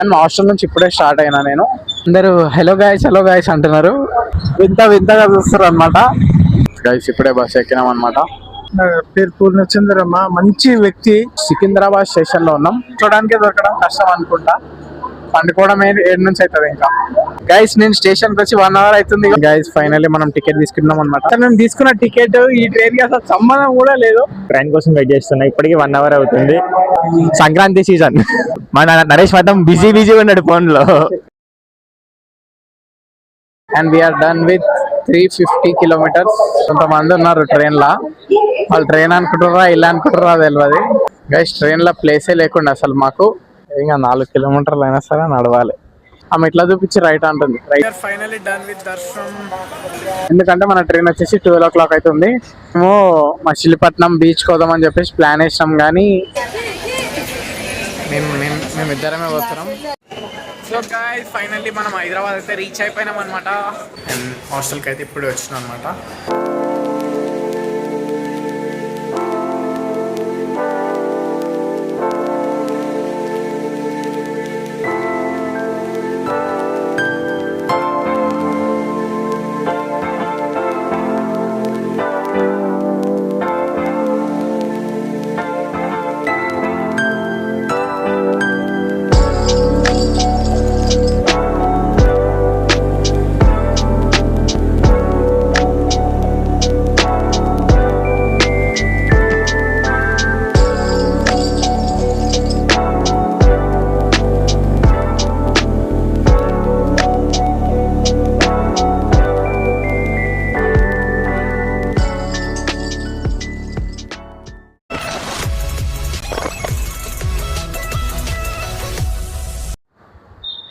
And మా hostel నుంచి ఇప్పుడే స్టార్ట్ అయినా నేను. అందరూ హలో గాయస్ అంటున్నారు, వింతగా చూస్తారు అనమాట. గైస్ ఇప్పుడే బస్ ఎక్కినాం అనమాట. పేరు పూర్ణచంద్రమ్మ, మంచి వ్యక్తి. సికింద్రాబాద్ స్టేషన్ లో ఉన్నాం. చూడడానికి దొరకడం కష్టం అనుకుంటా, పండుకోవడం 7 నుంచి అవుతుంది. ఇంకా గైస్ నేను స్టేషన్ కి వచ్చి 1 hour అవుతుంది. గైస్ ఫైనల్లీ మనం టికెట్ తీసుకున్నాం అనమాట. నేను తీసుకున్న టికెట్ ఈ ట్రైన్ కి అసలు సంబంధం కూడా లేదు. ట్రైన్ కోసం వెయిట్ చేస్తున్నా, ఇప్పటికి 1 hour అవుతుంది. సంక్రాంతి సీజన్. మన నరేష్ మాత్రం బిజీ ఉన్నాడు ఫోన్ లో. And we're done with 350 kilometers. కొంతమంది ఉన్నారు ట్రైన్ లా, వాళ్ళు ట్రైన్ అనుకుంటారా ఇలా అనుకుంటారా తెలియదు. గైస్ ట్రైన్ లో ప్లేసే లేకుండా అసలు మాకు. ఇంకా 4 kilometers అయినా సరే నడవాలి. ఆమె ఇట్లా చూపించి రైట్ అంటుంది. ఫైనల్లీ డన్ విత్ దర్శనం. ఎందుకంటే మన ట్రైన్ వచ్చేసి 12 o'clock అవుతుంది. మేము మచిలీపట్నం బీచ్ కోదామని చెప్పేసి ప్లాన్ వేసినాం, కానీ మేము ఇద్దరమే పోతున్నాం. సో గైస్ ఫైనల్లీ మనం హైదరాబాద్ అయితే రీచ్ అయిపోయినాం అనమాట. అండ్ హాస్టల్కి అయితే ఇప్పుడు వచ్చినాం అనమాట.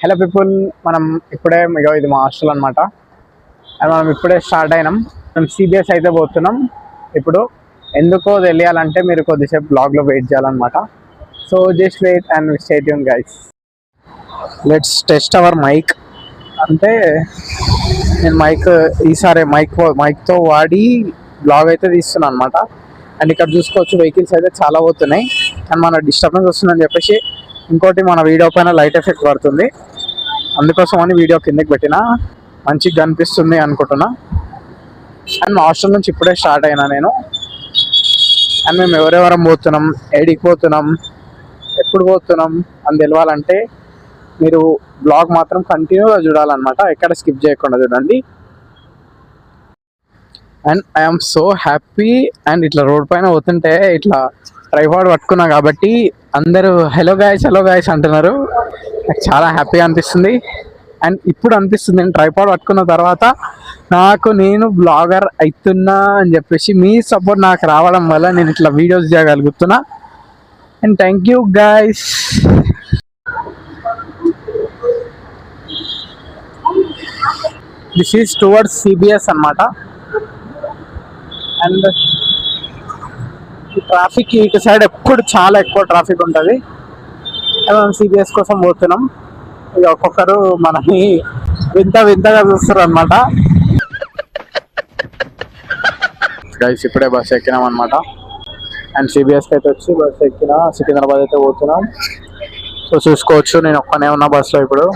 హలో పీపుల్, మనం ఇప్పుడే ఇది మా హాస్టల్ అనమాట. అండ్ మనం ఇప్పుడే స్టార్ట్ అయినాం. మేము సిబిఎస్ అయితే పోతున్నాం. ఇప్పుడు ఎందుకో తెలియాలంటే మీరు కొద్దిసేపు బ్లాగ్లో వెయిట్ చేయాలన్నమాట. So just wait and stay tune guys. Let's test our mic. అంటే నేను ఈసారి మైక్తో వాడి బ్లాగ్ అయితే తీస్తున్నాను అనమాట. అండ్ ఇక్కడ చూసుకోవచ్చు వెహికల్స్ అయితే చాలా పోతున్నాయి. అండ్ మన డిస్టర్బెన్స్ వస్తుందని చెప్పేసి ఇంకోటి మన వీడియో పైన లైట్ ఎఫెక్ట్ పడుతుంది. అందుకోసం అని వీడియో కిందకి పెట్టినా, మంచిగా కనిపిస్తుంది అనుకుంటున్నా. అండ్ మా హాస్టల్ నుంచి ఇప్పుడే స్టార్ట్ అయినా నేను. అండ్ మేము ఎవరెవరం పోతున్నాం, ఏడికి పోతున్నాం, ఎప్పుడు పోతున్నాం అని తెలవాలంటే మీరు బ్లాగ్ మాత్రం కంటిన్యూగా చూడాలన్నమాట. ఎక్కడ స్కిప్ చేయకుండా చూడండి. And I'm so happy. And ఇట్లా రోడ్ పైన పోతుంటే ఇట్లా ట్రైపాడ్ పట్టుకున్నా కాబట్టి అందరూ హలో గాయస్ అంటున్నారు. నాకు చాలా హ్యాపీగా అనిపిస్తుంది. అండ్ ఇప్పుడు అనిపిస్తుంది నేను ట్రైపాడ్ పట్టుకున్న తర్వాత నేను బ్లాగర్ అవుతున్నా అని చెప్పేసి మీ సపోర్ట్ నాకు రావడం వల్ల నేను ఇట్లా వీడియోస్ చేయగలుగుతున్నా. And thank you guys. This is towards CBS అన్నమాట. అండ్ ట్రాఫిక్ ఇటు సైడ్ ఎప్పుడు చాలా ఎక్కువ ట్రాఫిక్ ఉంటుంది. మనం సిబిఎస్ కోసం పోతున్నాం. ఇక ఒక్కొక్కరు మనని వింతగా చూస్తారు అనమాట. గైస్ ఇప్పుడే బస్ ఎక్కినాం అనమాట. అండ్ సిబిఎస్కి అయితే వచ్చి బస్ ఎక్కినా, సికింద్రాబాద్ అయితే పోతున్నాం. సో చూసుకోవచ్చు నేను ఒక్కనే ఉన్నా బస్లో ఇప్పుడు.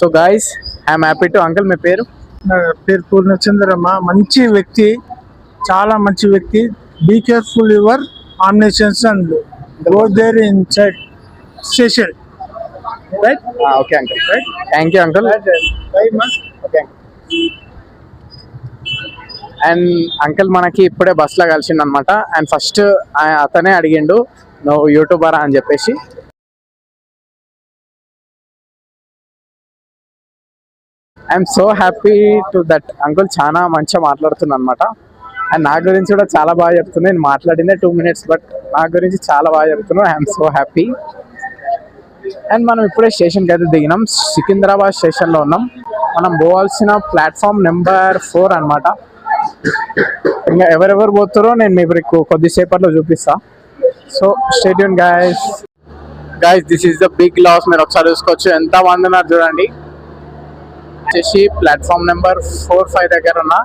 So guys I'm happy to. Uncle మీ పేరు? పేరు పూర్ణచంద్రమ్మ, మంచి వ్యక్తి, చాలా మంచి వ్యక్తి. బీ కేర్ఫుల్ యువర్ ఆమ్నేషన్స్ and go there inside station. Right? Okay uncle. Right, thank you uncle. Okay. And uncle మనకి ఇప్పుడే బస్లో కలిసిండు అనమాట. అండ్ ఫస్ట్ అతనే అడిగిండు నువ్వు యూట్యూబరా అని చెప్పేసి. I'm so happy to that. Uncle చాలా మంచిగా మాట్లాడుతున్నా అనమాట. అండ్ నా గురించి కూడా చాలా బాగా చెప్తున్నా. నేను మాట్లాడిందే 2 minutes, బట్ నా గురించి చాలా బాగా చెప్తున్నాను. I'm so happy. అండ్ మనం ఇప్పుడే స్టేషన్కి అయితే దిగినాం. సికింద్రాబాద్ స్టేషన్లో ఉన్నాం. మనం పోవాల్సిన ప్లాట్ఫామ్ నెంబర్ 4 అనమాట. ఇంకా ఎవరెవరు పోతారో నేను మీకు కొద్దిసేపట్లో చూపిస్తా. So stay tune guys. This is the big loss. మీరు ఒకసారి చూసుకోవచ్చు ఎంత మంది ఉన్నారు చూడండి. వచ్చేసి ప్లాట్ఫామ్ నెంబర్ 4-5 దగ్గర ఉన్నా.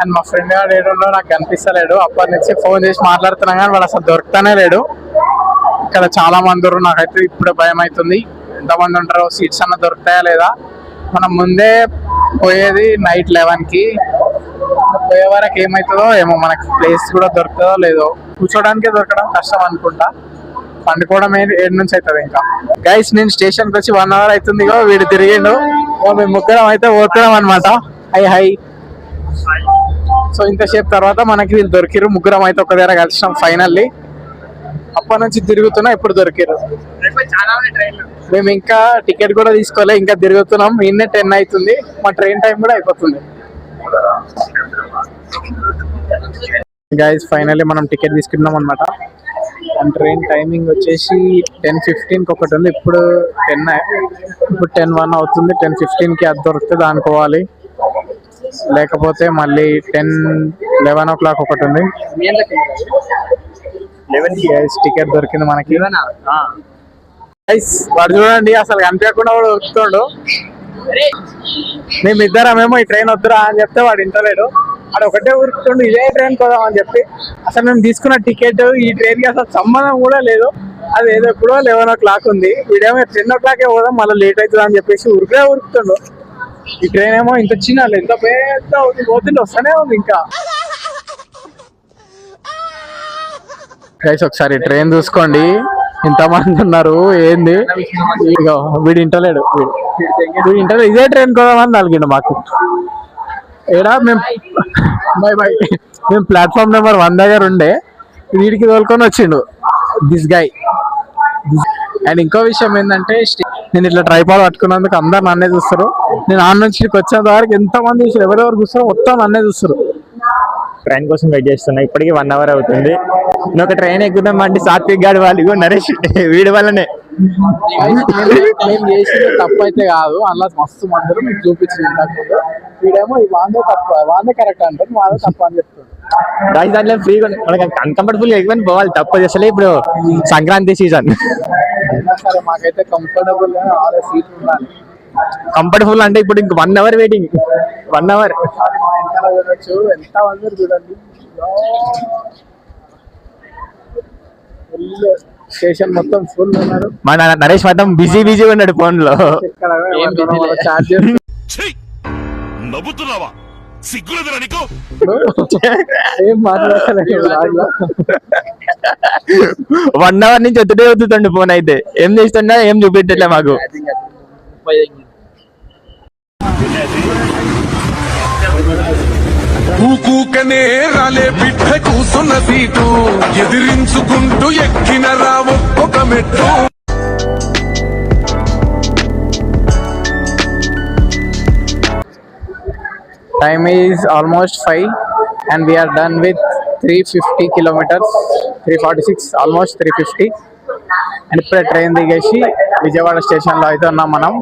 అండ్ మా ఫ్రెండ్ గారు ఏడుండో నాకు కనిపిస్తలేడు. అప్పటి నుంచి ఫోన్ చేసి మాట్లాడుతున్నా కానీ వాడు అసలు దొరుకుతానే లేడు. ఇక్కడ చాలా మంది ఉన్నారు. నాకైతే ఇప్పుడే భయం అవుతుంది. ఎంతమంది ఉంటారో, సీట్స్ అన్న దొరుకుతాయా లేదా. మనం ముందే పోయేది నైట్ 11కి, పోయే వరకు ఏమవుతుందో ఏమో, మనకి ప్లేస్ కూడా దొరుకుతుందో లేదో. కూర్చోడానికి దొరకడం కష్టం అనుకుంటా, పండుకోవడం 7 నుంచి అవుతుంది. ఇంకా గైస్ నేను స్టేషన్కి వచ్చి 1 అవర్ అవుతుంది. వీడు తిరిగిండు, మేము ముగ్గురం అయితే పోతున్నాం అనమాట. హై సో ఇంతసేపు తర్వాత మనకి వీళ్ళు దొరికిరు, ముగ్గురం అయితే ఒక దగ్గర కలిసినాం ఫైనల్లీ. అప్పటి నుంచి తిరుగుతున్నా, ఇప్పుడు దొరికిరు. మేము ఇంకా టికెట్ కూడా తీసుకోలే, ఇంకా తిరుగుతున్నాం. ఇన్నే 10 అవుతుంది, మా ట్రైన్ టైం కూడా అయిపోతుంది. గైస్ ఫైనల్లీ మనం టికెట్ తీసుకున్నాం అనమాట. అండ్ ట్రైన్ టైమింగ్ వచ్చేసి 10:15కి ఒకటి ఉంది, ఇప్పుడు 10:01 అవుతుంది. 10:15కి అది దొరికితే అనుకోవాలి, లేకపోతే మళ్ళీ 11 o'clock ఒకటి ఉంది. టికెట్ దొరికింది మనకి. వాడు చూడండి అసలు కనిపించకుండా కూడా వస్తుండు. మేమిద్దరమేమో ఈ ట్రైన్ వద్దురా అని చెప్తే వాడు ఇంటలేడు, వాడు ఒకటే ఉరుకుతుండు ఇదే ట్రైన్ పోదాం అని చెప్పి. అసలు మేము తీసుకున్న టికెట్ ఈ ట్రైన్ కి అసలు సంబంధం కూడా లేదు. అది ఏదో ఎప్పుడో 11 o'clock ఉంది, వీడేమో 10 o'clock పోదాం మళ్ళీ లేట్ అవుతుంది అని చెప్పేసి ఉరుకుతుండు. ఈ ట్రైన్ ఏమో ఇంత చిన్న, ఎంత పెద్ద పోతుండే, వస్తూనే ఉంది ఇంకా. గైస్ ఒకసారి ట్రైన్ చూసుకోండి, ఇంతమంది ఉన్నారు ఏంది. ఇక వీడు ఇంటలేడు, ఇదే ట్రైన్ కోదామని తలిగిండు మాకు. ఏడా మేము ప్లాట్ఫామ్ నెంబర్ 1 దగ్గర ఉండే, వీడికి తోలుకొని వచ్చిండు దిస్ గై. అండ్ ఇంకో విషయం ఏంటంటే, నేను ఇట్లా ట్రైపాడ్ పట్టుకున్నందుకు అందరు నన్నే చూస్తారు. నేను ఆన్ నుంచి వచ్చేంత వరకు ఎంతమంది చూస్తారు, ఎవరెవరు చూస్తారో మొత్తం నన్నే చూస్తారు. ట్రైన్ కోసం వెయిట్ చేస్తున్నా, ఇప్పటికి 1 అవర్ అవుతుంది. నేను ఒక ట్రైన్ ఎక్కుదాం అంటే సాత్విక్ గాడి వాళ్ళు నరేష్ వీడి వల్లనే. మేము చేసింది తప్పు అయితే కాదు, అలా మస్తు మందరు మీకు చూపించింది. వీడేమో వాందే తప్పు, వాందే కరెక్ట్ అంటారు, వాందే తప్పు అని చెప్తాడు. దాంట్లో ఫ్రీగా మనకి అన్కంఫర్టబుల్ ఎక్కువ పోవాలి, తప్పదు. అసలే ఇప్పుడు సంక్రాంతి సీజన్. అయినా సరే మాకైతే కంఫర్టబుల్ గా 6 సీట్లు ఉండాలి. కంఫర్టబుల్ అంటే ఇప్పుడు ఇంక 1 అవర్ వెయిటింగ్, 1 అవర్. చూడొచ్చు ఎంత మంది చూడండి. స్టేషన్ మొత్తం ఫుల్ ఉన్నారు. మన నరేష్ మొత్తం బిజీ ఉన్నాడు ఫోన్ లో. చార్జర్ నవ్వుతున్నావా? సిగ్గులేదురా నీకు? ఏం మాట్లాడలేదు. 1 అవర్ నుంచి వద్దుతుండే ఫోన్ అయితే, ఏం చేస్తున్నా ఏం చూపెట్టలే మాకు. ఊకూకనే రాలే బిడ్డ కూసున్న సీటు, ఎదిరించుకుంటూ ఎక్కిన రావు ఒక మెట్టు. Time is almost 5 and we are done with 350 kilometers, 346, almost 350. And ఇప్పుడే ట్రైన్ దిగేసి విజయవాడ స్టేషన్లో అయితే ఉన్నాం మనం.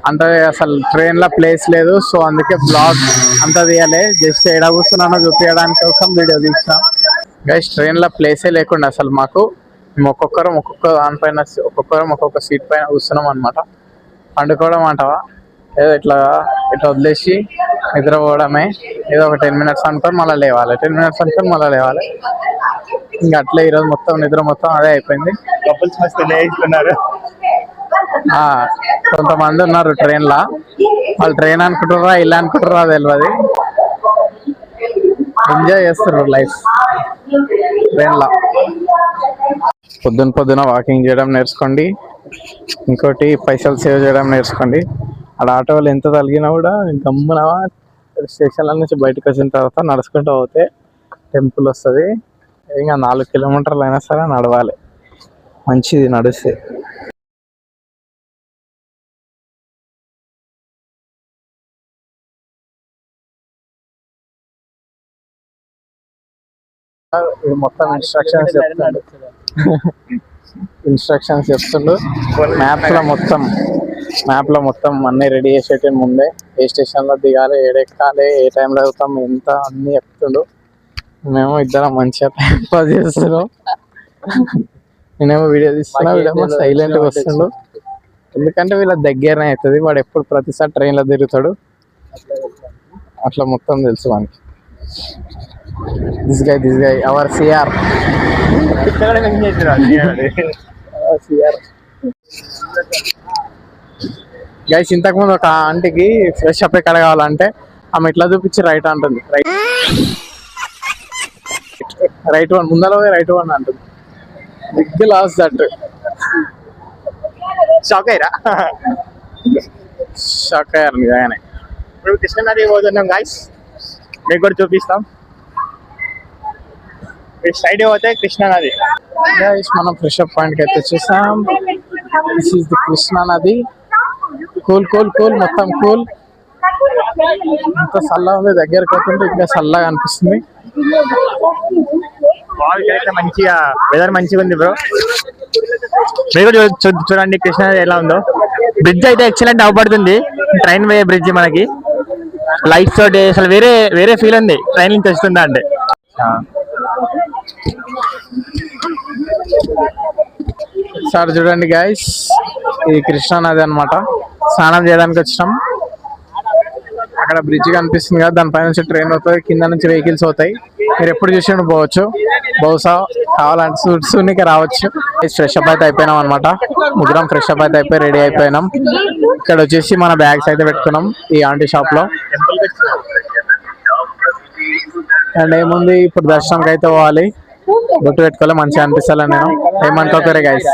అంటే అసలు ట్రైన్లో ప్లేస్ లేదు, సో అందుకే బ్లాగ్ అంతా తీయాలి. జస్ట్ ఎడ కూర్చున్నానో చూపించడానికి కోసం వీడియో తీస్తాం. గైస్ ట్రైన్లో ప్లేసే లేకుండా అసలు మాకు, మేము ఒక్కొక్కరం దానిపైన ఒక్కొక్క సీట్ పైన కూర్చున్నాం అనమాట. పండుకోవడం అంటావా, ఏదో ఇట్లా వదిలేసి నిద్రపోవడమే. ఏదో ఒక 10 minutes అనుకొని మళ్ళీ లేవాలి, 10 minutes అనుకొని మళ్ళీ లేవాలి. ఇంకా అట్లా ఈరోజు మొత్తం నిద్ర మొత్తం అదే అయిపోయింది. కొంతమంది ఉన్నారు ట్రైన్లో, వాళ్ళు ట్రైన్ అనుకుంటారా ఇలా అనుకుంటారా తెలియదు, ఎంజాయ్ చేస్తారు లైఫ్ ట్రైన్లో. పొద్దున వాకింగ్ చేయడం నేర్చుకోండి, ఇంకోటి పైసలు సేవ్ చేయడం నేర్చుకోండి. అక్కడ ఆటో వాళ్ళు ఎంత తగిలినా కూడా గమ్మున స్టేషన్ల నుంచి బయటకు వచ్చిన తర్వాత నడుచుకుంటూ పోతే టెంపుల్ వస్తుంది. ఇంకా 4 kilometers అయినా సరే నడవాలి, మంచిది నడిస్తే. మొత్తం ఇన్స్ట్రక్షన్స్ చెప్తుండు. మ్యాప్ లో మొత్తం అన్ని రెడీ చేసేటి ముందే, ఏ స్టేషన్ లో దిగాలి, ఏడెక్కాలి, ఏ టైంలో వెళ్తాం, ఎంత అన్ని చెప్తుండు. మేము ఇద్దరం మంచిగా టైం పాస్ చేస్తున్నాం. నేనేమో వీడియో తీస్తున్నా, వీడేమో సైలెంట్ గా వస్తుండు. ఎందుకంటే వీళ్ళ దగ్గరనే అవుతుంది, వాడు ఎప్పుడు ప్రతిసారి ట్రైన్ లో తిరుగుతాడు, అట్లా మొత్తం తెలుసు మనకి. This guy our CR. Guys ఇంతకుముందు ఒక ఆంటీకి ఫ్రెష్ అప్ ఎక్కడ కావాలంటే ఆమె ఇట్లా చూపించి రైట్ అంటుంది. రైట్ వన్ ముందర రైట్ వన్ అంటుంది. Big loss that. షాక్ అయ్యారా? షాక్ అయ్యారు నిజంగానే. ఇప్పుడు కృష్ణనది పోతున్నాం గాయస్, మీకు కూడా చూపిస్తాం. సైడ్ పోతే కృష్ణనది. గైస్ మనం ఫ్రెష్ అప్ పాయింట్కి అయితే వచ్చేసాం. దిస్ ఈస్ ది కృష్ణా నది. కూల్ కూల్ కూల్ మొత్తం కూల్. ఎంత చల్లగా ఉంది, దగ్గరకు అవుతుంటే ఇంకా చల్లగా అనిపిస్తుంది. మంచిగా వెదర్ మంచిగా ఉంది బ్రో. మీరు కూడా చూడండి కృష్ణనది ఎలా ఉందో. బ్రిడ్జ్ అయితే ఎక్సలెంట్ అవపడుతుంది. ట్రైన్ వే బ్రిడ్జ్ మనకి లైట్స్ తోటి అసలు వేరే వేరే ఫీల్ ఉంది ట్రైన్ నుంచి వస్తుందా అంటే. సార్ చూడండి గైస్, ఇది కృష్ణా నది అన్నమాట. స్నానం చేయడానికి వచ్చినాం. అక్కడ బ్రిడ్జ్ కనిపిస్తుంది కదా, దానిపై నుంచి ట్రైన్ అవుతుంది, కింద నుంచి వెహికల్స్ అవుతాయి. మీరు ఎప్పుడు చూసి పోవచ్చు, బహుశా కావాలంటే సూర్యునికి రావచ్చు. ఫ్రెష్ అప్ అయితే అయిపోయినాం అనమాట. ముగ్గురం ఫ్రెష్ అప్ అయితే అయిపోయి రెడీ అయిపోయినాం. ఇక్కడ వచ్చేసి మన బ్యాగ్స్ అయితే పెట్టుకున్నాం ఈ ఆంటీ షాప్ లో. అండ్ ఏముంది, ఇప్పుడు దర్శనంకి అయితే పోవాలి. బొట్టు పెట్టుకోవాలి, మంచిగా అనిపిస్తాను నేను. ఏమనుకోకరే గైస్.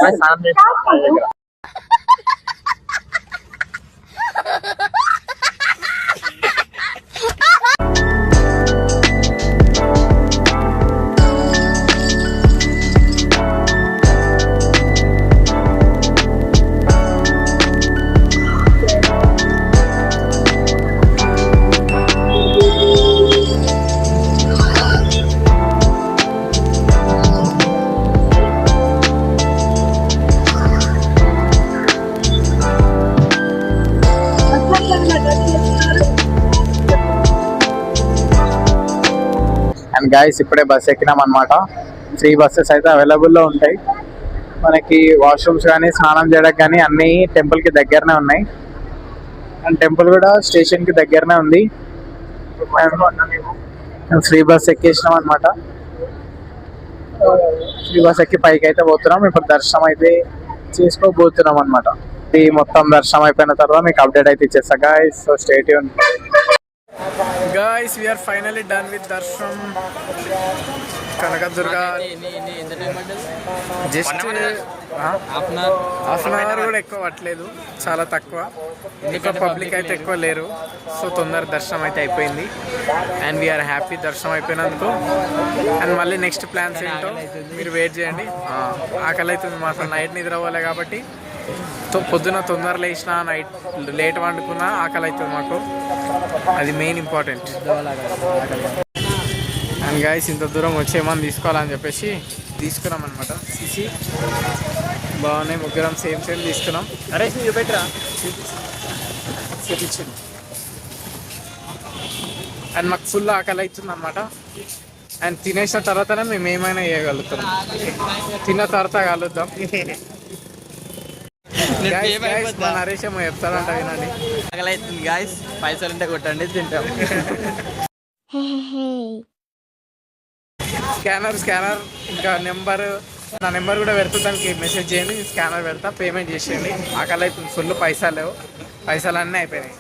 అండ్ గైస్ ఇప్పుడే బస్ ఎక్కినాం అనమాట. 3 బస్సెస్ అయితే అవైలబుల్లో ఉంటాయి మనకి. వాష్రూమ్స్ కానీ స్నానం చేయడానికి కానీ అన్ని టెంపుల్ కి దగ్గరనే ఉన్నాయి. అండ్ టెంపుల్ కూడా స్టేషన్ కి దగ్గరనే ఉంది. ఫ్రీ బస్ ఎక్కేసినాం అనమాట. ఫ్రీ బస్ ఎక్కి పైకి అయితే పోతున్నాం. ఇప్పుడు దర్శనం అయితే చేసుకోబోతున్నాం అనమాట. ఈ మొత్తం దర్శనం అయిపోయిన తర్వాత మీకు అప్డేట్ అయితే ఇచ్చేస్తా guys. So stay tune. Guys, we are finally done with darshan. Kanakadurga just half an hour కూడా ఎక్కువ పట్టలేదు, చాలా తక్కువ. ఇంకా పబ్లిక్ అయితే ఎక్కువ లేరు, సో తొందర దర్శనం అయితే అయిపోయింది. అండ్ వీఆర్ హ్యాపీ దర్శనం అయిపోయినందుకు. అండ్ మళ్ళీ నెక్స్ట్ ప్లాన్స్ ఏంటో మీరు వెయిట్ చేయండి. ఆకలి అవుతుంది మాకు, నైట్ నిద్రపోలే కాబట్టి. పొద్దున తొందర లేచిన, నైట్ లేట్ వండుకున్నా ఆకలి అవుతుంది మాకు. అది మెయిన్ ఇంపార్టెంట్. అండ్ గైస్ ఇంత దూరం వచ్చేమని తీసుకోవాలని చెప్పేసి తీసుకున్నాం అనమాట. సిసి బాగున్నాయి, ముగ్గురం సేమ్ తీసుకున్నాం. అరే చూపెట్టరా. చూపించింది. అండ్ మాకు ఫుల్ ఆకలి అవుతుంది అనమాట. అండ్ తినేసిన తర్వాతనే మేము ఏమైనా చేయగలుగుతాం. తిన్న తర్వాత కలుద్దాం. మా నరేష్ ఏమో చెప్తారంట, వినండి. ఆకలి అవుతుంది గాయస్, పైసలు ఉంటే కొట్టండి, తింటాం. స్కానర్ ఇంకా నా నెంబర్ కూడా పెడతా, దానికి మెసేజ్ చేయండి. స్కానర్ పెడతా, పేమెంట్ చేసేయండి. ఆకలి అవుతుంది ఫుల్, పైసలు లేవు, పైసలు అన్నీ అయిపోయినాయి.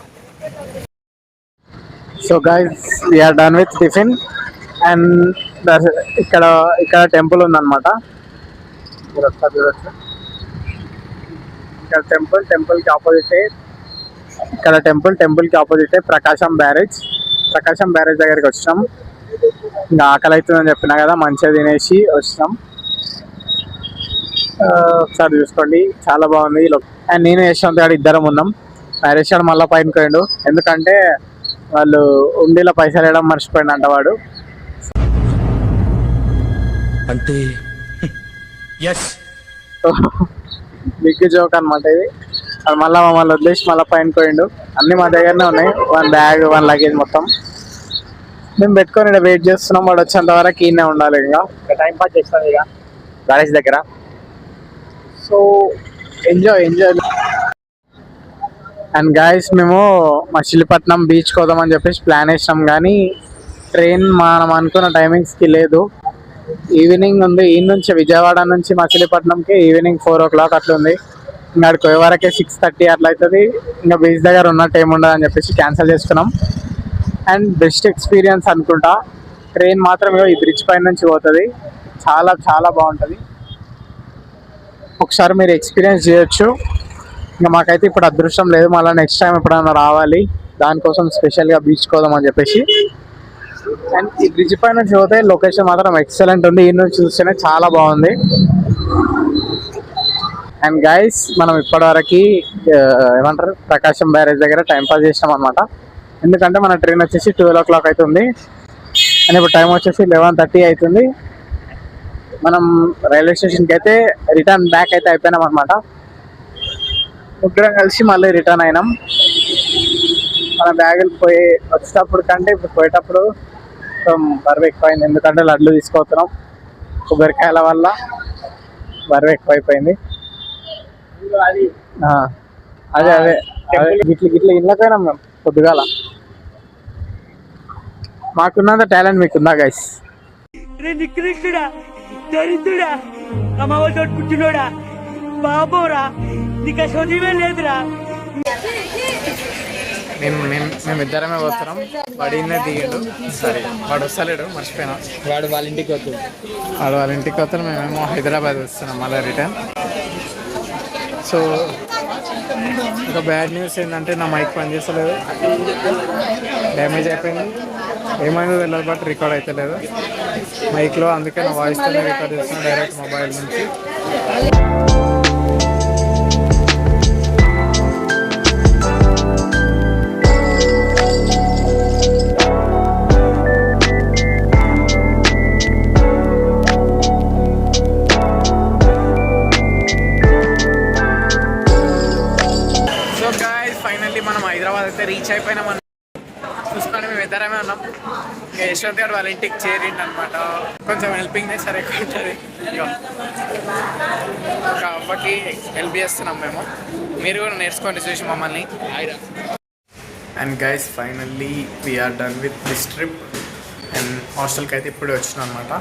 So guys we're done with tiffin. And ఇక్కడ టెంపుల్ ఉందన్నమాట. ఇక్కడ టెంపుల్కి ఆపోజిటే టెంపుల్కి ఆపోజిటే ప్రకాశం బ్యారేజ్ దగ్గరికి వచ్చినాం. ఇంకా ఆకలి అవుతుందని చెప్పినా కదా, మంచిగా తినేసి వచ్చినాం. ఒకసారి చూసుకోండి, చాలా బాగుంది. అండ్ నేను యశ్వంత్ గారు ఇద్దరం ఉన్నాం. నరేష్ గారు మళ్ళీ పైన పోయిండు, ఎందుకంటే వాళ్ళు ఉండిలో పైసలు వేయడం మర్చిపోయిండు అంట వాడు. అంటే బిగ్ జోక్ అనమాట ఇది. అది మళ్ళీ మమ్మల్ని వదిలేసి మళ్ళీ పైన పోయిండు. అన్ని మా దగ్గరనే ఉన్నాయి, 1 బ్యాగ్ 1 లగేజ్ మొత్తం మేము పెట్టుకొని ఇక్కడ వెయిట్ చేస్తున్నాం. వాడు వచ్చేంత వరకు ఈయనే ఉండాలి. ఇంకా టైం పాస్ చేస్తాం ఇక బ్యారేజ్ దగ్గర. So enjoy. అండ్ గాయస్ మేము మచిలీపట్నం బీచ్ కోదామని చెప్పేసి ప్లాన్ వేసినాం, కానీ ట్రైన్ మనం అనుకున్న టైమింగ్స్కి లేదు. ఈవినింగ్ ఉంది. ఈ నుంచి విజయవాడ నుంచి మచిలీపట్నంకి ఈవినింగ్ 4 o'clock అట్లా ఉంది. ఇంకా అక్కడికి పోయే వరకే 6:30 అట్లా అవుతుంది. ఇంకా బీచ్ దగ్గర ఉన్నట్టు ఏముండదు అని చెప్పేసి క్యాన్సిల్ చేసుకున్నాం. అండ్ బెస్ట్ ఎక్స్పీరియన్స్ అనుకుంటా. ట్రైన్ మాత్రం ఈ బ్రిడ్జ్ పైన నుంచి పోతుంది. చాలా చాలా బాగుంటుంది. ఒకసారి మీరు ఎక్స్పీరియన్స్ చేయొచ్చు. ఇంకా మాకైతే ఇప్పుడు అదృష్టం లేదు. మళ్ళీ నెక్స్ట్ టైం ఎప్పుడైనా రావాలి, దానికోసం స్పెషల్గా బీచ్ కోదాం అని చెప్పేసి. అండ్ ఈ బ్రిడ్జ్ పైన నుంచి పోతే లొకేషన్ మాత్రం ఎక్సలెంట్ ఉంది. ఈ నుంచి చూస్తేనే చాలా బాగుంది. అండ్ గైస్ మనం ఇప్పటివరకు ఏమంటారు ప్రకాశం బ్యారేజ్ దగ్గర టైంపాస్ చేసినాం అనమాట. ఎందుకంటే మన ట్రైన్ వచ్చేసి 12 o'clock అవుతుంది. అండ్ ఇప్పుడు టైం వచ్చేసి 11:30 అవుతుంది. మనం రైల్వే స్టేషన్కి అయితే రిటర్న్ బ్యాక్ అయితే అయిపోయినాం అనమాట. ముగ్గురం కలిసి మళ్ళీ రిటర్న్ అయినాం. మన బ్యాగులు పోయి వచ్చేటప్పుడు కంటే ఇప్పుడు పోయేటప్పుడు బరువు ఎక్కువైంది. ఎందుకంటే లడ్లు తీసుకొస్తున్నాం. కొబ్బరికాయల వల్ల బరువు ఎక్కువైపోయింది. అదే అదే గిట్ల ఇళ్ళకైనా మేము పొద్దుగాల. మాకున్నంత టాలెంట్ మీకుందా గైస్? నికృష్టుడా, దరిద్రుడా, అమ్మవారితో పుట్టినోడా, బాబోరా, నీకు చదివే లేదురా. మేమిద్దరమే పోతున్నాం. వాడు ఇన్నే దిగిండు. సరే వాడు వస్తలేడు, మర్చిపోయినా. వాడు వాళ్ళ ఇంటికి వద్దు. వాడు వాళ్ళ ఇంటికి వస్తాను. మేమేమో హైదరాబాద్ వస్తున్నాం మళ్ళీ రిటర్న్. సో ఒక బ్యాడ్ న్యూస్ ఏంటంటే నా మైక్ పనిచేస్తలేదు, డ్యామేజ్ అయిపోయింది. ఏమైందో తెలియదు, బట్ రికార్డ్ అయితే లేదు మైక్లో. అందుకే నా వాయిస్తోనే రికార్డ్ చేస్తున్నాను డైరెక్ట్ మొబైల్ నుంచి. సో గాయ్స్ ఫైనల్లీ మనం హైదరాబాద్ అయితే రీచ్ అయిపోయినాం. చూసుకొని మేము ఇద్దరమే ఉన్నాం. ఇంకా యశ్వంత్ గారు వాళ్ళ ఇంటికి చేరిండు అనమాట. కొంచెం హెల్పింగ్ సరే ఎక్కువ ఉంటుంది. ఒక అవ్వకి హెల్ప్ చేస్తున్నాం మేము. మీరు కూడా నేర్చుకోండి చూసి మమ్మల్ని. And guys finally we're done with this trip. And హాస్టల్కి అయితే ఇప్పుడే వచ్చినాం అనమాట.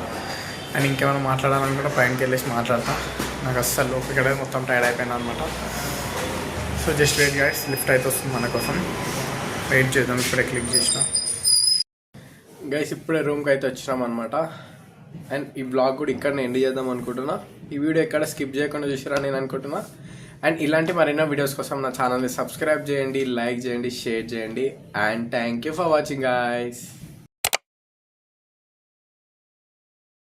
అండ్ ఇంకేమైనా మాట్లాడాలని కూడా పైనకి వెళ్ళేసి మాట్లాడతాం. నాకు అస్సలు ఓపిక మొత్తం టైర్డ్ అయిపోయినా అనమాట. So just wait guys, lift అయితే వస్తుంది మన కోసం. వెయిట్ చేద్దాం. ఇప్పుడే క్లిక్ చేసిన గైస్, ఇప్పుడే రూమ్కి అయితే వచ్చినాం అనమాట. అండ్ ఈ బ్లాగ్ కూడా ఇక్కడ ఎండ్ చేద్దాం అనుకుంటున్నా. ఈ వీడియో ఎక్కడ స్కిప్ చేయకుండా చూసిరా నేను అనుకుంటున్నా. అండ్ ఇలాంటి మరెన్నో వీడియోస్ కోసం నా ఛానల్ని సబ్స్క్రైబ్ చేయండి, లైక్ చేయండి, షేర్ చేయండి. And thank you for watching guys.